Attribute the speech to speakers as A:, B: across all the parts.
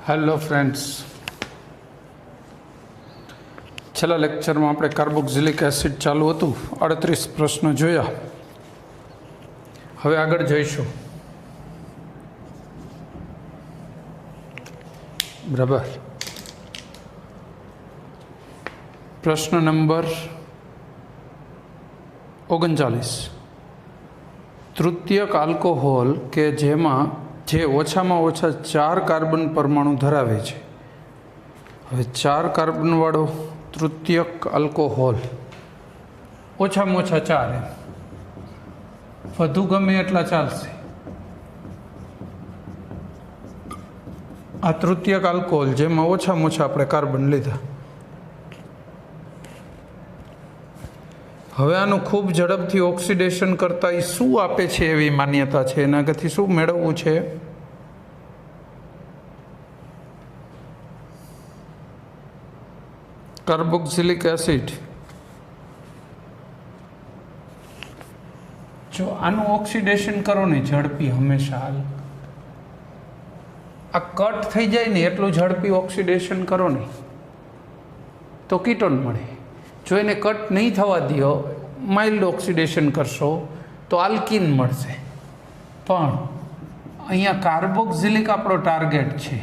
A: Hello friends, છેલ્લા લેક્ચરમાં આપણે કાર્બોક્સિલિક એસિડ ચાલુ હતું, 38 પ્રશ્નો જોયા. હવે આગળ જઈશું. બરાબર. પ્રશ્ન નંબર 39. તૃતીયક આલ્કોહોલ કે જેમાં જે ઓછામાં ઓછા 4 કાર્બન પરમાણુ ધરાવે છે. હવે 4 કાર્બનવાળો તૃતીયક આલ્કોહોલ, ઓછામાં ઓછા 4, વધુ ગમે એટલા ચાલશે. આ તૃતીયક આલ્કોહોલ જેમાં ઓછામાં ઓછા આપણે કાર્બન લીધા. હવે આનું ખૂબ ઝડપથી ઓક્સિડેશન કરતાં એ શું આપે છે એવી માન્યતા છે, એના આગળથી શું મેળવવું છે? Carboxylic acid. જો આનું ઓક્સિડેશન કરો ને ઝડપી, હંમેશા હાલ આ કટ થઈ જાય ને એટલું ઝડપી ઓક્સિડેશન કરો ને તો કીટોન મળે. જો એને કટ નહીં થવા દો, માઇલ્ડ ઓક્સિડેશન કરશો તો આલ્કીન મળશે. પણ અહીંયા કાર્બોક્સિલિક આપણો ટાર્ગેટ છે,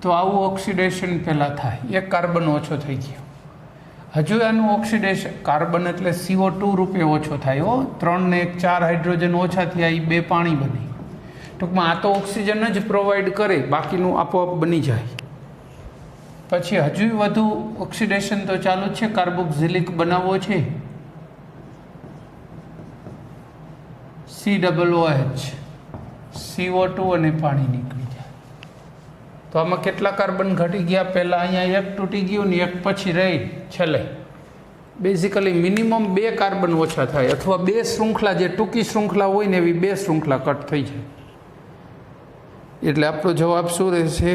A: તો આવું ઓક્સિડેશન પહેલાં થાય. 1 કાર્બન ઓછો થઈ ગયો. હજુ આનું ઓક્સિડેશન, કાર્બન એટલે CO2 રૂપે ઓછો થાય. 3 ને 1 4 હાઇડ્રોજન ઓછા થયા, એ 2 પાણી બની. ટૂંકમાં આ તો ઓક્સિજન જ પ્રોવાઈડ કરે, બાકીનું આપોઆપ બની જાય. પછી હજુ વધુ ઓક્સિડેશન તો ચાલુ છે, કાર્બોક્સિલિક બનાવવો છે. COOH, CO2 અને પાણી નીકળી જાય. તો આમાં કેટલા કાર્બન ઘટી ગયા? પહેલાં અહીંયા 1 તૂટી ગયું ને 1 પછી રહી છેલ્લે. બેઝિકલી મિનિમમ 2 કાર્બન ઓછા થાય, અથવા 2 શૃંખલા, જે ટૂંકી શૃંખલા હોય ને એવી 2 શૃંખલા કટ થઈ જાય. એટલે આપણો જવાબ શું રહેશે?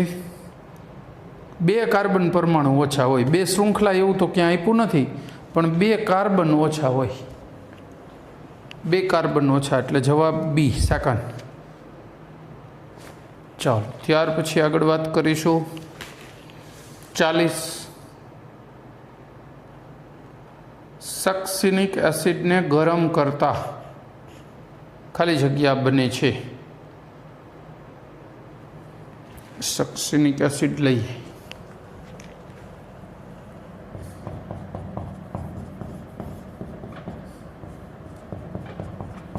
A: 2 કાર્બન પરમાણુ ઓછા હોય. 2 શૃંખલા એવું તો ક્યાં આપ્યું નથી, પણ 2 કાર્બન ઓછા હોય. 2 કાર્બન ઓછા એટલે જવાબ બી, સેકન્ડ. ચાલો, ત્યાર પછી આગળ વાત કરીશું. 40. સક્સિનિક એસિડને ગરમ કરતા ખાલી જગ્યા બને છે. સક્સિનિક એસિડ લઈએ.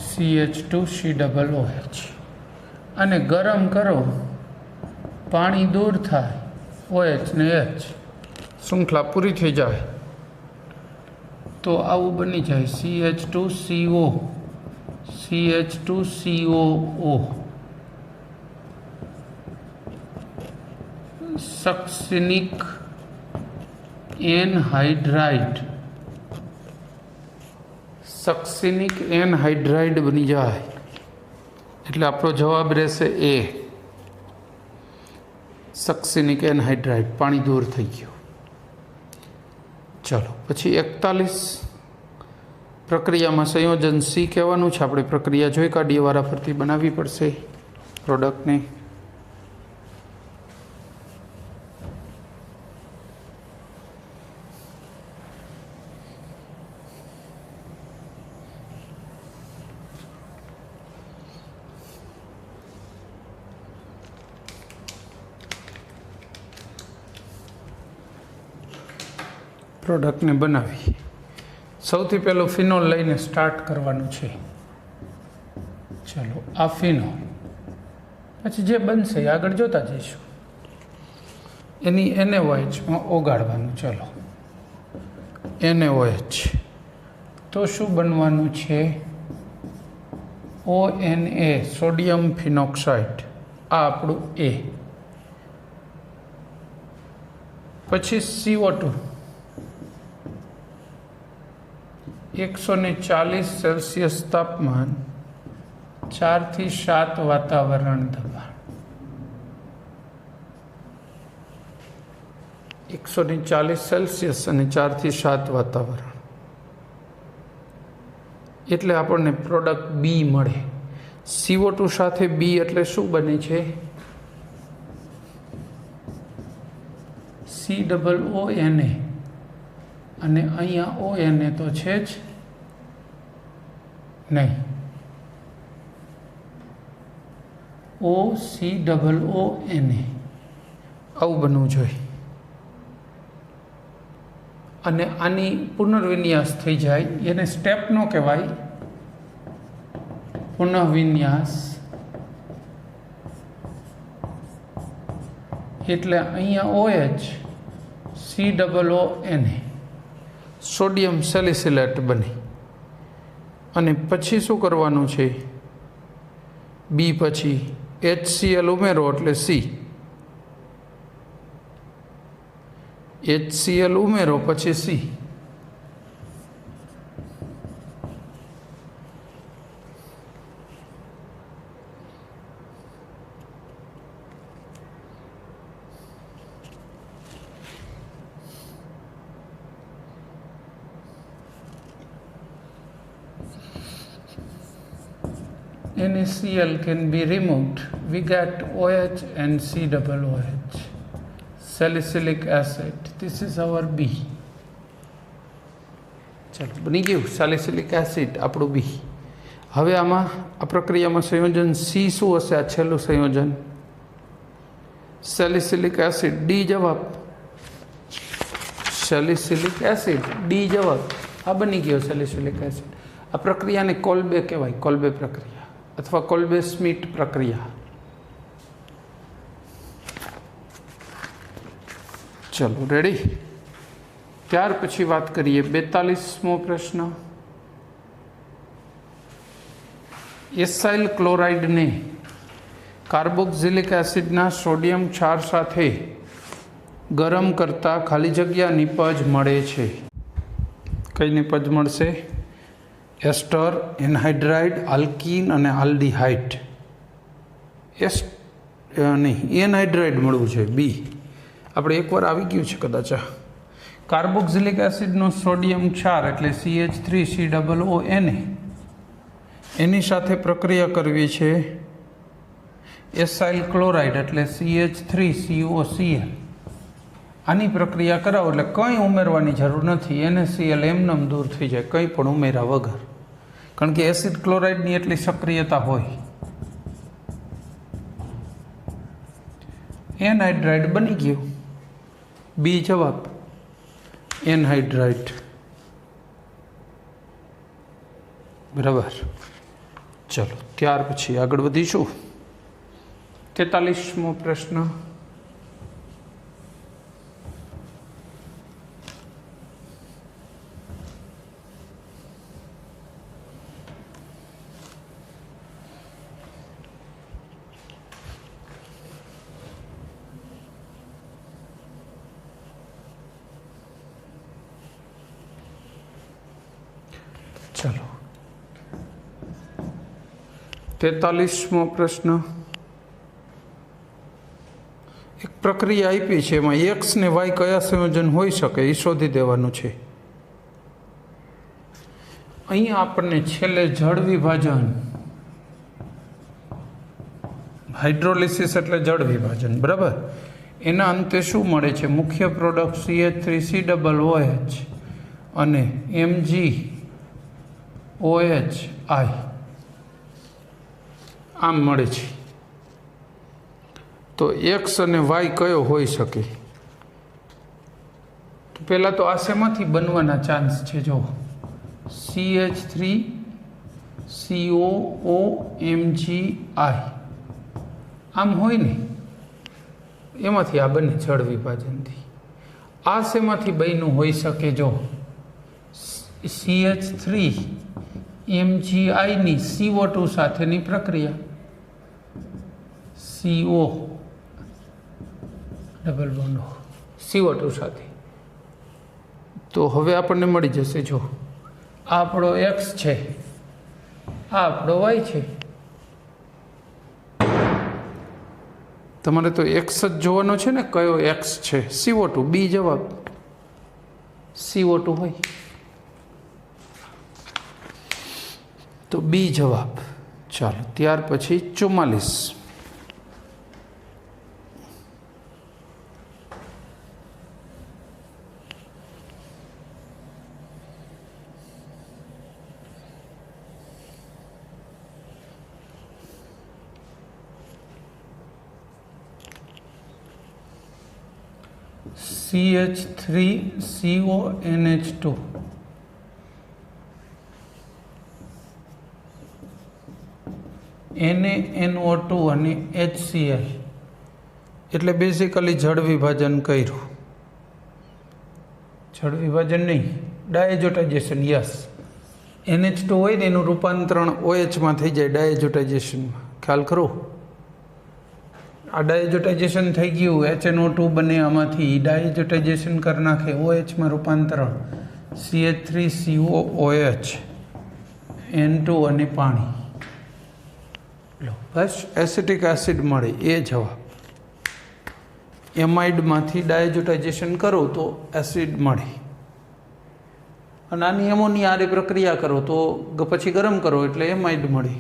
A: CH2COOH. અને ગરમ કરો, પાણી દૂર થાય, OH ને H, શૃંખલા પૂરી થઈ જાય, તો આવું બની જાય CH2CO, CH2COO. સક્સિનિક એનહાઇડ્રાઇડ, સક્સિનિક એનહાઇડ્રાઇડ બની જાય. એટલે આપણો જવાબ રહેશે એ, સક્સિનિક એનહાઇડ્રાઇડ. પાણી દૂર થઈ ગયું. ચલો, પછી 41. પ્રક્રિયામાં સંયોજન C કહેવાનું છે. આપણે પ્રક્રિયા જોઈ કાઢીએ, વારાફરતી બનાવવી પડશે પ્રોડક્ટને. પ્રોડક્ટને બનાવી. સૌથી પહેલું ફિનોલ લઈને સ્ટાર્ટ કરવાનું છે. ચલો, આ ફિનોલ. પછી જે બનશે એ આગળ જોતા જઈશું. એની NaOHમાં ઓગાળવાનું. ચલો, NaOH. તો શું બનવાનું છે? ONA, sodium phenoxide. આ આપણું A. પછી CO2, 140 સેલ્સિયસ તાપમાન, 4 થી 7 વાતાવરણ દબાણ. 140 સેલ્સિયસ અને 4 થી 7 વાતાવરણ. એટલે આપણને પ્રોડક્ટ બી મળે. CO2 સાથે બી એટલે શું બને છે? COONA અને અહીંયા ONA તો છે જ નહીં, OCOONA આવું બનવું જોઈએ. અને આની પુનર્વિન્યાસ થઈ જાય, એને સ્ટેપ ન કહેવાય, પુનઃવિન્યાસ. એટલે અહીંયા OH COONA સોડિયમ સેલિસિલેટ બની. અને પછી શું કરવાનું છે? બી પછી HCl ઉમેરો એટલે C, HCl ઉમેરો પછી C. NaCl can be removed. We get OH and COOH. Salicylic acid. This is our B. ચાલો બની ગયું સેલિસિલિક એસિડ આપણું બી. હવે આમાં આ પ્રક્રિયામાં સંયોજન સી શું હશે? આ છેલ્લું સંયોજન સેલિસિલિક એસિડ, ડી જવાબ. સેલિસિલિક એસિડ, ડી જવાબ. આ બની ગયો સેલિસિલિક એસિડ. આ પ્રક્રિયાને કોલ્બે કહેવાય, કોલ્બે પ્રક્રિયા અથવા કોલ્બે સ્મિટ પ્રક્રિયા. ચલો રેડી. ત્યાર પછી વાત કરીએ 42મો પ્રશ્ન. એસાઇલ ક્લોરાઇડને કાર્બોક્સિલિક એસિડના સોડિયમ ક્ષાર સાથે ગરમ કરતાં ખાલી જગ્યા નિપજ મળે છે. કઈ નિપજ મળશે? એસ્ટર, એનહાઇડ્રાઇડ, આલ્કીન અને આલ્ડીહાઇડ. નહીં, એનહાઇડ્રાઇડ મળવું છે, બી. આપણે એકવાર આવી ગયું છે કદાચ. કાર્બોક્સિલિક એસિડનો સોડિયમ ક્ષાર એટલે CH3COONA એની સાથે પ્રક્રિયા કરવી છે એસાઇલ ક્લોરાઇડ એટલે CH3COCl. આની પ્રક્રિયા કરાવો એટલે કંઈ ઉમેરવાની જરૂર નથી. NaCl એમનેમ દૂર થઈ જાય, કંઈ પણ ઉમેર્યા વગર, કારણ કે એસિડ ક્લોરાઇડની એટલી સક્રિયતા હોય. એનહાઇડ્રાઇડ બની ગયું, બી જવાબ. એનહાઇડ્રાઇડ બરાબર. ચલો ત્યાર પછી આગળ વધીશું. 43મો પ્રશ્ન. ચલો 43મો પ્રશ્ન. એક પ્રક્રિયા આપી છે, એમાં એક્સ ને વાય કયા સંયોજન હોઈ શકે એ શોધી દેવાનું છે. અહીંયા આપણને છેલ્લે જળ વિભાજન, હાઇડ્રોલિસિસ એટલે જળ વિભાજન બરાબર, એના અંતે શું મળે છે? મુખ્ય પ્રોડક્ટ CH3COOH અને MgOH આમ મળે છે. તો એક્સ અને વાય કયો હોઈ શકે? તો પહેલાં તો આ શેમાંથી બનવાના ચાન્સ છે? જો CH3COOMgI આમ હોય ને, એમાંથી આ બને જળ વિભાજનથી. આ શેમાંથી બન્યું હોઈ શકે? જો CH3MgI ની CO2 સાથેની પ્રક્રિયા, CO ડબલ બોન્ડ CO2 સાથે. તો હવે આપણને મળી જશે, જો આ આપણો X છે, આ આપણો Y છે. તમારે તો X જ જોવાનો છે ને, કયો X છે? CO2, બી જવાબ. CO2 હોય તો બી જવાબ. ચાલો ત્યાર પછી 44. CH3CONH2 NaNO2 અને HCl એટલે બેઝિકલી જળ વિભાજન કર્યું. જળ વિભાજન નહીં, ડાયઝોટાઇઝેશન. યસ, NH2 હોય ને એનું રૂપાંતરણ OHમાં થઈ જાય ડાયઝોટાઇઝેશનમાં. ખ્યાલ ખરો? આ ડાયઝોટાઇઝેશન થઈ ગયું, HNO2 બને, આમાંથી ડાયઝોટાઇઝેશન કરી નાખે, OHમાં રૂપાંતરણ, CH3COOH N2 અને પાણી. બસ એસિટિક એસિડ મળે, એ જવાબ. એમાઇડમાંથી ડાયઝોટાઇઝેશન કરો તો એસિડ મળે, અને આની એમોનિયા આરે પ્રક્રિયા કરો તો પછી ગરમ કરો એટલે એમાઇડ મળે.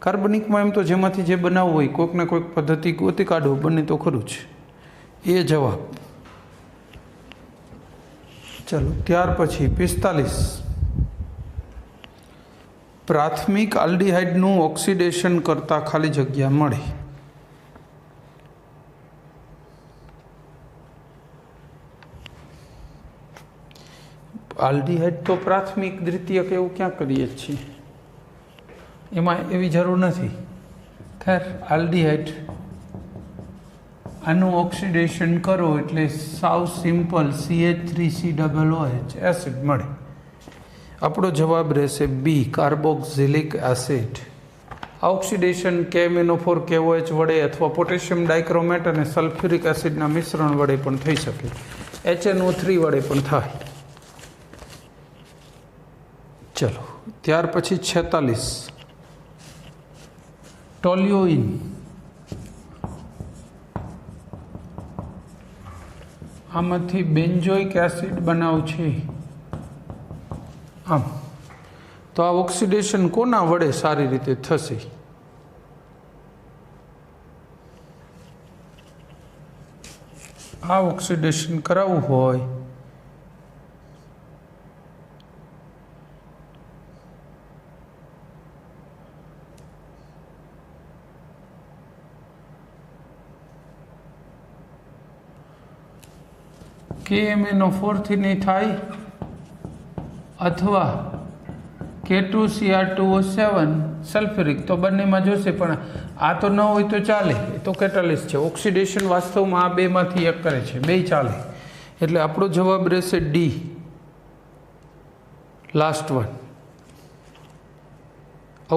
A: કાર્બનિકમાં એમ તો જેમાંથી જે બનાવવું હોય કોઈક ને કોઈક પદ્ધતિ ગોતી કાઢો, બને તો ખરું જ. એ જવાબ. ચલો, ત્યાર પછી 45. પ્રાથમિક આલ્ડીહાઇડનું ઓક્સિડેશન કરતાં ખાલી જગ્યા મળે. આલ્ડીહાઇડ તો પ્રાથમિક, દ્વિતીયક એવું ક્યાં કરીએ છીએ, એમાં એવી જરૂર નથી. ખેર, આલ્ડીહાઇડ આનું ઓક્સિડેશન કરો એટલે સાવ સિમ્પલ CH3COOH એસિડ મળે. આપણો જવાબ રહેશે બી, કાર્બોક્સિલિક એસિડ. આ ઓક્સિડેશન KMnO4 KOH વડે અથવા પોટેશિયમ ડાયક્રોમેટ અને સલ્ફ્યુરિક એસિડના મિશ્રણ વડે પણ થઈ શકે, HNO3 વડે પણ થાય. ચલો, ત્યાર પછી 46. ટોલ્યુઇન. આમાંથી બેન્ઝોઇક એસિડ બનાવ છે. આમ તો આ ઓક્સિડેશન કોના વડે સારી રીતે થશે? આ ઓક્સિડેશન કરાવવું હોય KMnO4 થી નહીં થાય, અથવા K2Cr2O7 સલ્ફ્યુરિક, તો બંનેમાં જોશે. પણ આ તો ન હોય તો ચાલે, એ તો કેટાલિસ્ટ છે. ઓક્સિડેશન વાસ્તવમાં આ બેમાંથી એક કરે છે, બે ચાલે. એટલે આપણો જવાબ રહેશે ડી, લાસ્ટ વન.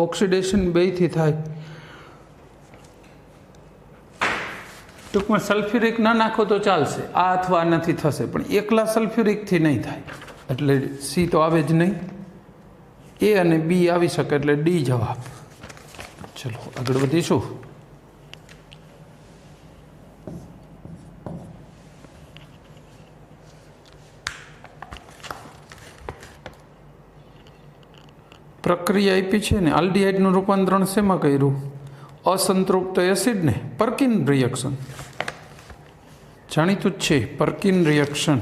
A: ઓક્સિડેશન બેથી થાય. ટૂંકમાં સલ્ફ્યુરિક ના નાખો તો ચાલશે, આ અથવા આનાથી થશે, પણ એકલા સલ્ફ્યુરિકથી નહીં થાય. એટલે સી તો આવે જ નહીં, એ અને બી આવી શકે, એટલે ડી જવાબ. ચલો આગળ વધીશું. પ્રક્રિયા આપી છે ને, આલ્ડીહાઇડનું રૂપાંતરણ શેમાં કર્યું? અસંતૃપ્ત એસિડને. પર્કિન રિએક્શન જાણીતું જ છે, પર્કિન રિએક્શન.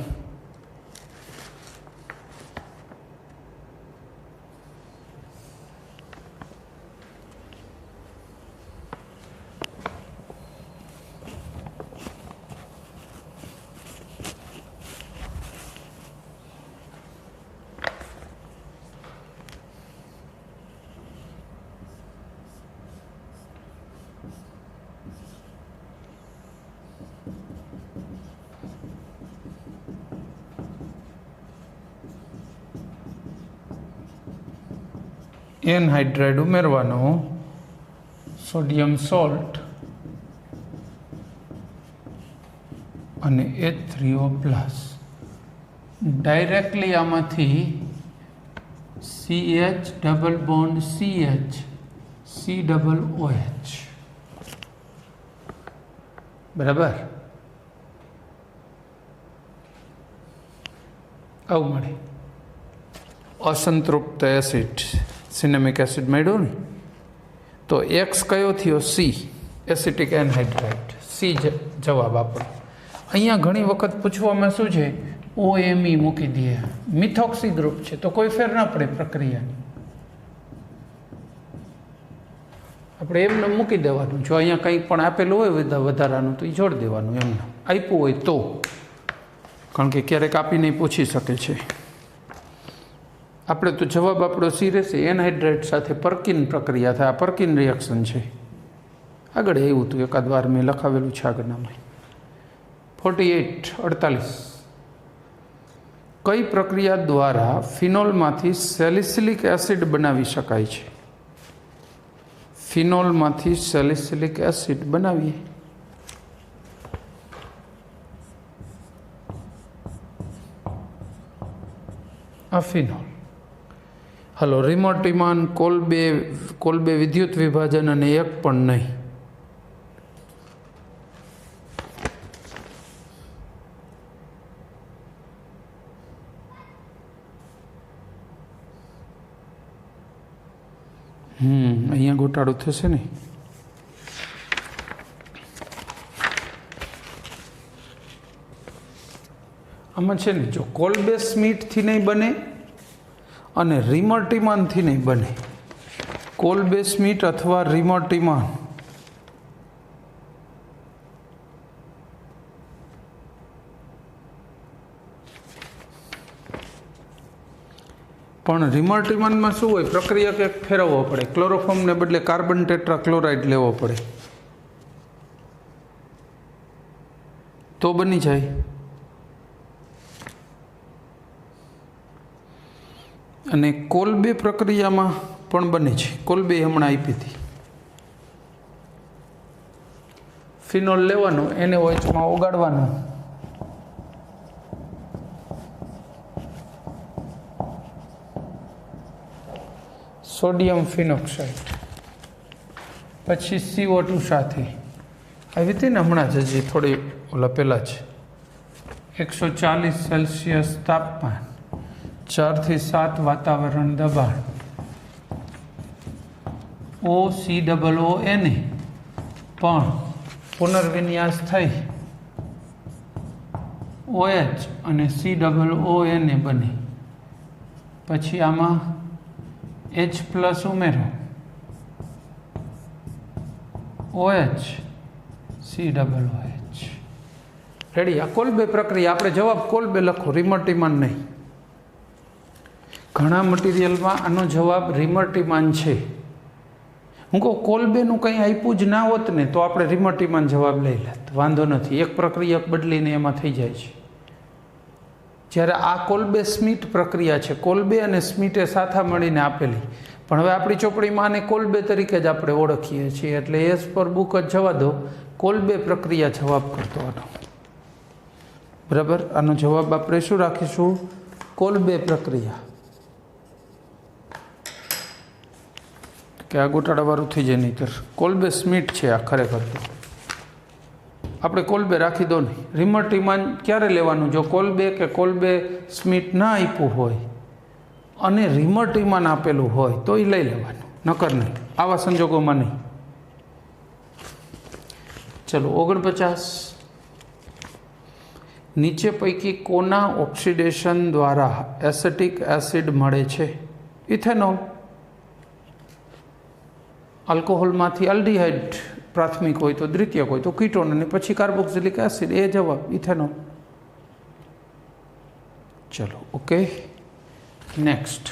A: એનહાઇડ્રાઇડ ઉમેરવાનો, સોડિયમ સોલ્ટ અને H3O+. ડાયરેક્ટલી આમાંથી CH double bond CH COOH. બરાબર, આવું મળે. અસંતૃપ્ત એસિડ, સિનેમિક એસિડ મળ્યો ને, તો એક્સ કયો થયો? C, acetic anhydride. સી જવાબ આપણો. અહીંયા ઘણી વખત પૂછવામાં શું છે, OMe મૂકી દે, મિથોક્સી ગ્રુપ છે તો કોઈ ફેર ના પડે પ્રક્રિયાની, આપણે એમને મૂકી દેવાનું. જો અહીંયા કંઈ પણ આપેલું હોય વધારાનું તો એ જોડી દેવાનું, એમને આપ્યું હોય તો. કારણ કે ક્યારેક આપીને પૂછી શકે છે. આપણે તો જવાબ આપણો સી રહેશે. એનહાઇડ્રેટ સાથે પર્કિન પ્રક્રિયા થાય. આ પર્કિન રિએક્શન છે. આગળ એવું હતું એકાદ વાર મેં લખાવેલું છે આગળનામાં. 48 કઈ પ્રક્રિયા દ્વારા ફિનોલમાંથી સેલિસિલિક એસિડ બનાવી શકાય છે? ફિનોલમાંથી સેલિસિલિક એસિડ બનાવીએ. આ ફિનોલ. હલો, રિમોટિમાન, કોલ્બે વિદ્યુત વિભાજન અને એક પણ નહીં. અહીંયા ગોટાળો થશે ને. આમાં છે ને, જો કોલ્બે સ્મિથથી નહીં બને અને રિમોટિમાનથી નહીં બને. કોલ્બે સ્મિથ અથવા રિમોટિમાન પણ રિમોટિમાનમાં શું હોય? પ્રક્રિયા કંઈક ફેરવવો પડે. ક્લોરોફોર્મને બદલે કાર્બન ટેટ્રાક્લોરાઇડ લેવો પડે તો બની જાય. અને કોલ્બે પ્રક્રિયામાં પણ બને છે. કોલ્બે હમણાં આપી હતી. ફિનોલ લેવાનો, એને ઓએચમાં ઓગાળવાનો, સોડિયમ ફિનોક્સાઇડ, પછી CO2 સાથે આવી હતી ને હમણાં જ, હજી થોડી ઓલા પહેલાં જ, 140 સેલ્સિયસ તાપમાન, 4 થી 7 વાતાવરણ દબાણ, OCOONA પણ પુનર્વિન્યાસ થઈ OH અને COONA બને. પછી આમાં H+ ઉમેરો, OH COOH. રેડી. આ કોલ્બે પ્રક્રિયા. આપણે જવાબ કોલ્બે લખો, રિમોટિમાન નહીં. ઘણા મટીરિયલમાં આનો જવાબ રિમોટિમાન છે. હું કહું કોલ્બેનું કંઈ આપ્યું જ ના હોત ને તો આપણે રિમોટિમાન જવાબ લઈ લેત, વાંધો નથી. એક પ્રક્રિયા બદલીને એમાં થઈ જાય છે. જ્યારે આ કોલ્બે સ્મિથ પ્રક્રિયા છે, કોલ્બે અને સ્મિથે સાથે મળીને આપેલી, પણ હવે આપણી ચોપડીમાં આને કોલ્બે તરીકે જ આપણે ઓળખીએ છીએ. એટલે એઝ પર બુક જ જવા દો, કોલ્બે પ્રક્રિયા જવાબ કરતો હતો. બરાબર. આનો જવાબ આપણે શું રાખીશું? કોલ્બે પ્રક્રિયા. કે આ ગોટાળાવાળું થઈ જાય નહીંતર. કોલ્બે સ્મિથ છે આ ખરેખર. તો આપણે કોલ્બે રાખી દો નહીં. રિમોટિમાન ક્યારે લેવાનું? જો કોલ્બે કે કોલ્બે સ્મિથ ના આપ્યું હોય અને રિમોટિમાન આપેલું હોય તો એ લઈ લેવાનું, નકર નહીં. આવા સંજોગોમાં નહીં. ચલો 49. નીચે પૈકી કોના ઓક્સિડેશન દ્વારા એસિટિક એસિડ મળે છે? ઇથેનોલ. આલ્કોહોલમાંથી આલ્ડીહાઇડ પ્રાથમિક હોય તો દ્વિતીયક હોય તો કીટોન અને પછી કાર્બોક્સિલિક એસિડ. એ જવાબ ઇથેનોલ. ચલો ઓકે. નેક્સ્ટ.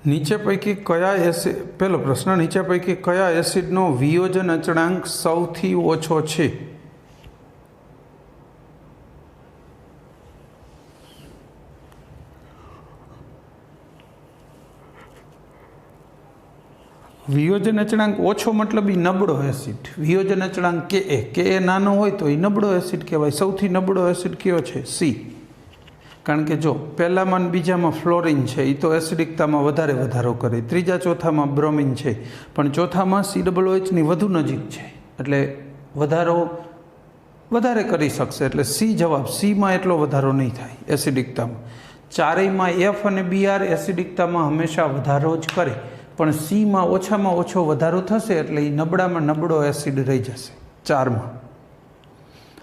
A: નીચે પૈકી કયા એસિડ, પહેલો પ્રશ્ન, નીચે પૈકી કયા એસિડનો વિયોજન અચળાંક સૌથી ઓછો છે? વિયોજન અચળાંક ઓછો મતલબ એ નબળો એસિડ. વિયોજન અચળાંક કે નાનો હોય તો એ નબળો એસિડ કહેવાય. સૌથી નબળો એસિડ કયો છે? સી. કારણ કે જો પહેલામાં અને બીજામાં ફ્લોરિન છે, એ તો એસિડિકતામાં વધારો કરે. ત્રીજા ચોથામાં બ્રોમિન છે, પણ ચોથામાં COOHની વધુ નજીક છે, એટલે વધારે કરી શકશે. એટલે સી જવાબ. સીમાં એટલો વધારો નહીં થાય એસિડિકતામાં. ચારેયમાં એફ અને બીઆર એસિડિકતામાં હંમેશા વધારો જ કરે, પણ સીમાં ઓછામાં ઓછો વધારો થશે એટલે એ નબળામાં નબળો એસિડ રહી જશે. 4માં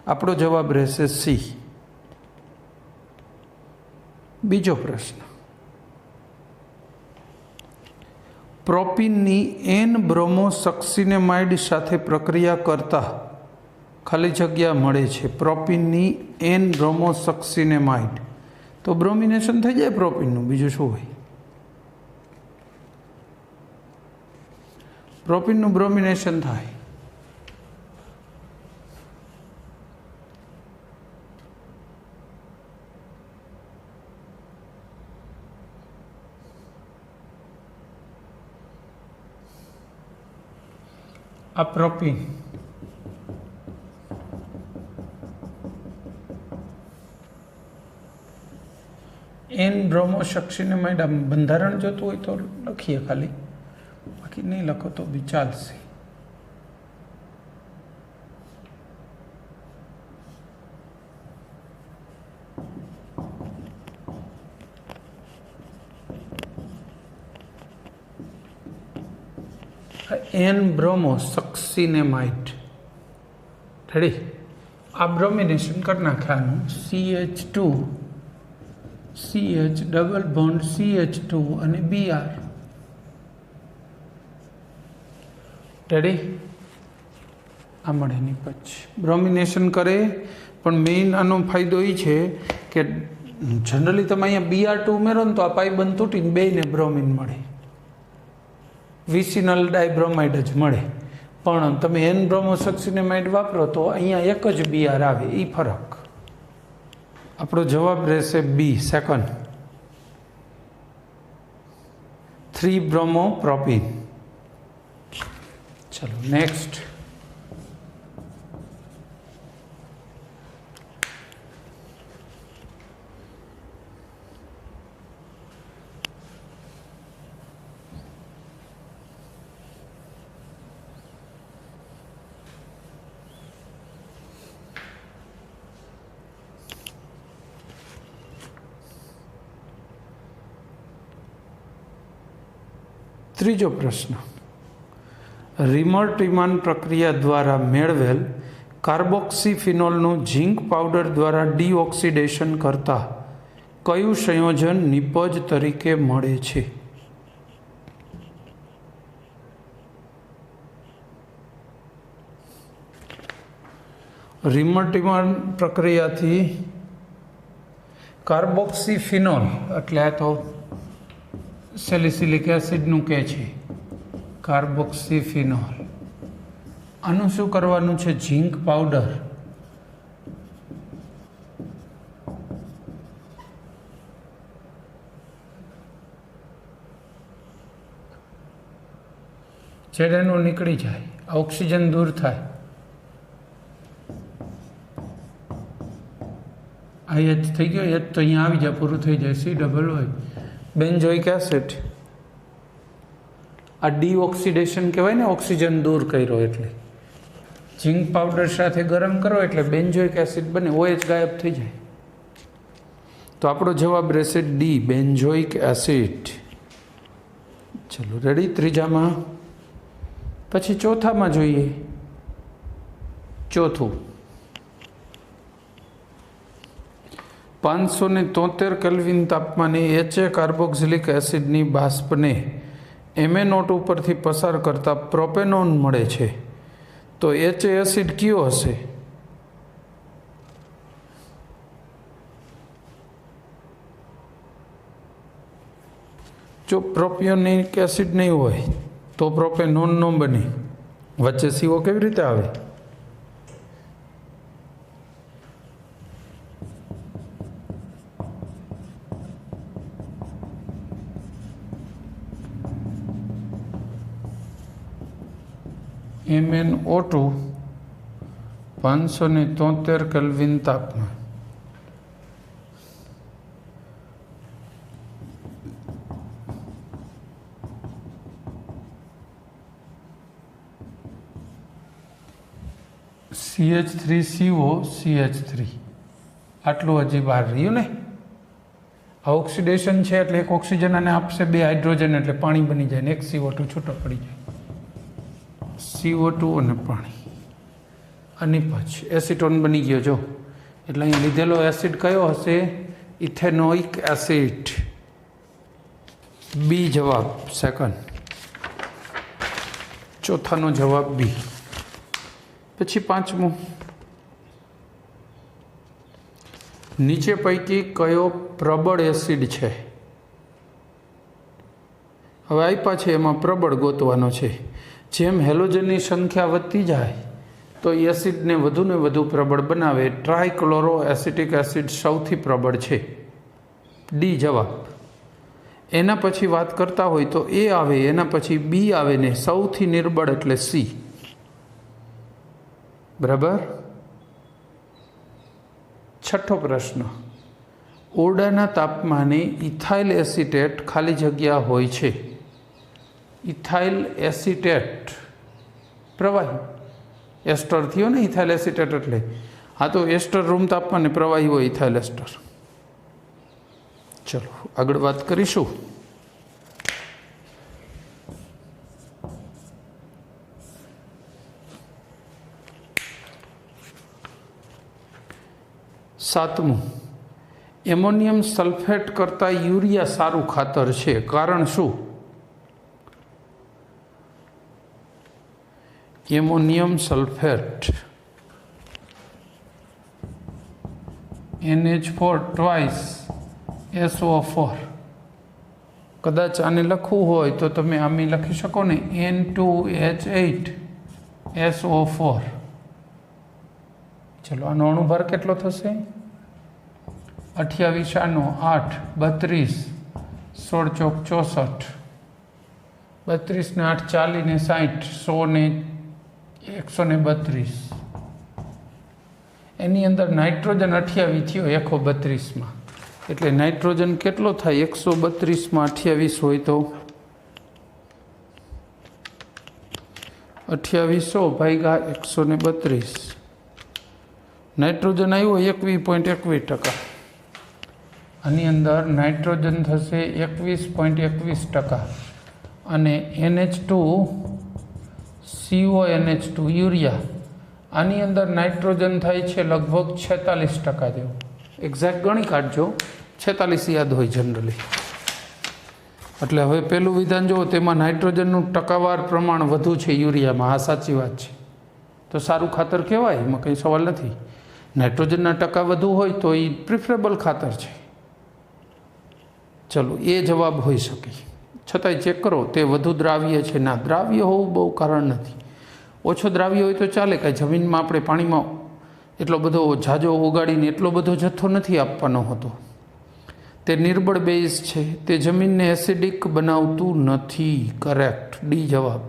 A: આપણો જવાબ રહેશે સી. બીજો પ્રશ્ન, પ્રોપીનની એન બ્રોમોસક્સિનેમાઇડ સાથે પ્રક્રિયા કરતા ખાલી જગ્યા મળે છે. પ્રોપીનની એન બ્રોમોસક્સિનેમાઇડ, તો બ્રોમિનેશન થઈ જાય પ્રોપીનનું, બીજું શું હોય? પ્રોપીનનું બ્રોમિનેશન થાય. આ પ્રોપીન એન બ્રોમોસક્સિનેમાઇડ, આમ બંધારણ જોતું હોય તો લખીએ ખાલી, બાકી નહીં લખો તો બી ચાલશે. N bromosuccinimide ready. આ બ્રોમિનેશન કરી નાખ્યાનું CH2 CH double bond CH2 અને Br રેડી. આ મળે ની પછી બ્રોમિનેશન કરે, પણ મેઇન આનો ફાયદો એ છે કે જનરલી તમે અહીંયા Br2 ઉમેરો ને તો આ પાઇબંધ તૂટીને બેયને બ્રોમિન મળે, વિસિનલ ડાયબ્રોમાઇડ જ મળે. પણ તમે એન બ્રોમોસક્સિનેમાઇડ વાપરો તો અહીંયા એક જ Br આવે, એ ફરક. આપણો જવાબ રહેશે બી, સેકન્ડ, 3 બ્રોમોપ્રોપીન. ચલો નેક્સ્ટ, ત્રીજો પ્રશ્ન, રિમર-ટ્રીમાન પ્રક્રિયા દ્વારા મેળવેલ કાર્બોક્સીફિનોલનું ઝીંક પાવડર દ્વારા ડીઓક્સિડેશન કરતા કયું સંયોજન નિપજ તરીકે મળે છે? રિમર-ટ્રીમાન પ્રક્રિયાથી કાર્બોક્સીફિનોલ એટલે આ તો સેલિસિલિક એસિડનું કે છે, કાર્બોક્સીફિનોલ. આનું શું કરવાનું છે? ઝીંક પાવડર જેનું નીકળી જાય, ઓક્સિજન દૂર થાય, આ એચ થઈ ગયો, એચ તો અહીંયા આવી જાય, પૂરું થઈ જાય, C ડબલ હોય બેન્ઝોઇક એસિડ. આ ડીઓક્સિડેશન કહેવાય ને, ઓક્સિજન દૂર કર્યો એટલે. ઝીંક પાવડર સાથે ગરમ કરો એટલે બેન્ઝોઇક એસિડ બને, OH ગાયબ થઈ જાય. તો આપણો જવાબ રહેશે ડી, બેન્ઝોઇક એસિડ. ચલો રેડી. ત્રીજામાં પછી ચોથામાં જોઈએ. ચોથું, 573 કેલ્વિન તાપમાને HA કાર્બોક્સિલિક એસિડની બાષ્પને MnO2 ઉપરથી પસાર કરતા પ્રોપેનોન મળે છે. તો HA એસિડ કયો હશે? જો પ્રોપિયોનિક એસિડ નહીં હોય તો પ્રોપેનોન ન બને. વચ્ચે CO કેવી રીતે આવે? MnO2 573 કેલ્વિન તાપમાન. CH3CO CH3 આટલું હજી બહાર રહ્યું ને. આ ઓક્સિડેશન છે એટલે એક ઓક્સિજન અને આપશે 2 હાઇડ્રોજન એટલે પાણી બની જાય ને એક CO2 છૂટો પડી જાય. CO2 અને પાણી અને પછી એસિટોન બની ગયો. જો એટલે અહીં લીધેલો એસિડ કયો હશે? Ethanoic acid. બી જવાબ સેકન્ડ. ચોથાનો જવાબ બી. પછી પાંચમું, નીચે પૈકી કયો પ્રબળ એસિડ છે? હવે આપ્યા છે એમાં પ્રબળ ગોતવાનો છે. જેમ હેલોજનની સંખ્યા વધતી જાય તો એસિડને વધુને વધુ પ્રબળ બનાવે. ટ્રાયક્લોરો એસિટિક એસિડ સૌથી પ્રબળ છે. ડી જવાબ. એના પછી વાત કરતા હોય તો એ આવે, એના પછી બી આવે ને સૌથી નિર્બળ એટલે સી. બરાબર. છઠ્ઠો પ્રશ્ન, ઓરડાના તાપમાને ઇથાઇલ એસિટેટ ખાલી જગ્યા હોય છે. ઇથાઇલ એસિટેટ પ્રવાહી. એસ્ટર થયો ને ઇથાઇલ એસિટેટ એટલે. હા, તો એસ્ટર રૂમ તાપમાને પ્રવાહી હોય ઇથાઇલ એસ્ટર. ચલો આગળ વાત કરીશું. સાતમું, એમોનિયમ સલ્ફેટ કરતાં યુરિયા સારું ખાતર છે. કારણ શું? Ammonium sulphate NH4 twice SO4. કદાચ આને લખવું હોય તો તમે આમે લખી શકો ને N2H8 SO4. ચલો આનો અણુભાર કેટલો થશે? 28 આનો 8 32 16 ચોક 64. 32 ને 8 40 ને 60 100 ને 132. એની અંદર નાઇટ્રોજન 28 થયો 132માં. એટલે નાઇટ્રોજન કેટલો થાય? 132માં 28 હોય તો 2800 ભાગ્યા 132. નાઇટ્રોજન આવ્યો 21.21%. આની અંદર નાઇટ્રોજન થશે 21.21% અને NH2 યુરિયા, આની અંદર નાઇટ્રોજન થાય છે લગભગ 46% જેવું. એક્ઝેક્ટ ગણી કાઢજો, 46 યાદ હોય જનરલી. એટલે હવે પેલું વિધાન જુઓ, તેમાં નાઇટ્રોજનનું ટકાવાર પ્રમાણ વધુ છે યુરિયામાં. આ સાચી વાત છે, તો સારું ખાતર કહેવાય, એમાં કંઈ સવાલ નથી. નાઇટ્રોજનના ટકા વધુ હોય તો એ પ્રિફરેબલ ખાતર છે. ચલો એ જવાબ હોઈ શકે. છતાંય ચેક કરો તે વધુ દ્રાવ્ય છે. ના, દ્રાવ્ય હોવું બહુ કારણ નથી. ઓછો દ્રાવ્ય હોય તો ચાલે, કાંઈ જમીનમાં આપણે પાણીમાં એટલો બધો ઝાઝો ઓગાળીને એટલો બધો જથ્થો નથી આપવાનો હોતો. તે નિર્બળ બેઝ છે, તે જમીનને એસિડિક બનાવતું નથી. કરેક્ટ, ડી જવાબ.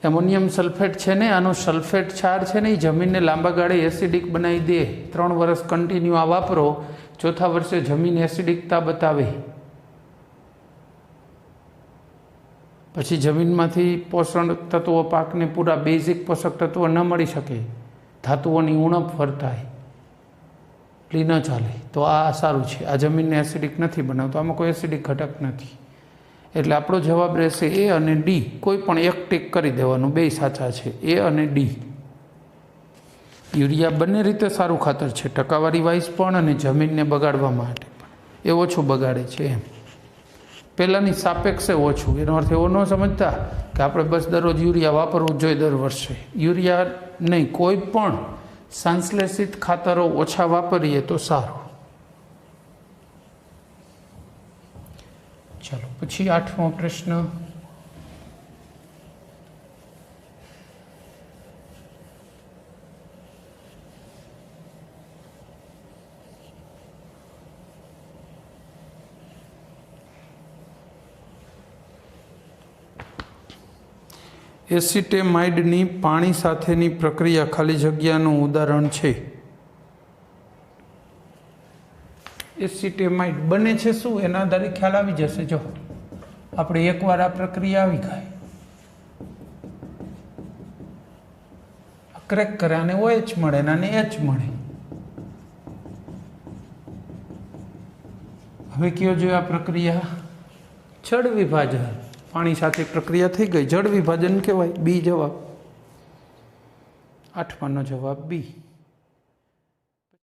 A: એમોનિયમ સલ્ફેટ છે ને, આનો સલ્ફેટ ક્ષાર છે ને, એ જમીનને લાંબા ગાળે એસિડિક બનાવી દે. 3 વર્ષ કન્ટિન્યુ આ વાપરો, ચોથા વર્ષે જમીન એસિડિકતા બતાવે. પછી જમીનમાંથી પોષણ તત્વો, પાકને પૂરા બેઝિક પોષક તત્વો ન મળી શકે, ધાતુઓની ઉણપ વર્તાય, એટલી ન ચાલે. તો આ સારું છે, આ જમીનને એસિડિક નથી બનાવતો, આમાં કોઈ એસિડિક ઘટક નથી. એટલે આપણો જવાબ રહેશે એ અને ડી. કોઈ પણ એક ટીક કરી દેવાનું, બે સાચા છે, એ અને ડી. યુરિયા બંને રીતે સારું ખાતર છે, ટકાવારી વાઇઝ પણ અને જમીનને બગાડવા માટે પણ. એ ઓછું બગાડે છે એમ, પહેલાંની સાપેક્ષે ઓછું. એનો અર્થ એવો ન સમજતા કે આપણે બસ દરરોજ યુરિયા વાપરવું જ જોઈએ દર વર્ષે. યુરિયા નહીં, કોઈ પણ સંશ્લેષિત ખાતરો ઓછા વાપરીએ તો સારું. ચાલો પછી 8મો પ્રશ્ન, એસિટેમાઇડની પાણી સાથેની પ્રક્રિયા ખાલી જગ્યાનું ઉદાહરણ છે. એસિટેમાઇડ બને છે શું, એના આધારે ખ્યાલ આવી જશે. જો આપણે એકવાર આ પ્રક્રિયા આવી ગઈ, ક્રેક કરે, આને OH મળે ને આને H મળે. હવે કયો જોઈએ આ પ્રક્રિયા જળ વિભાજન. પાણી સાથે પ્રક્રિયા થઈ ગઈ, જળ વિભાજન કહેવાય. બી જવાબ, 8માનો જવાબ બી.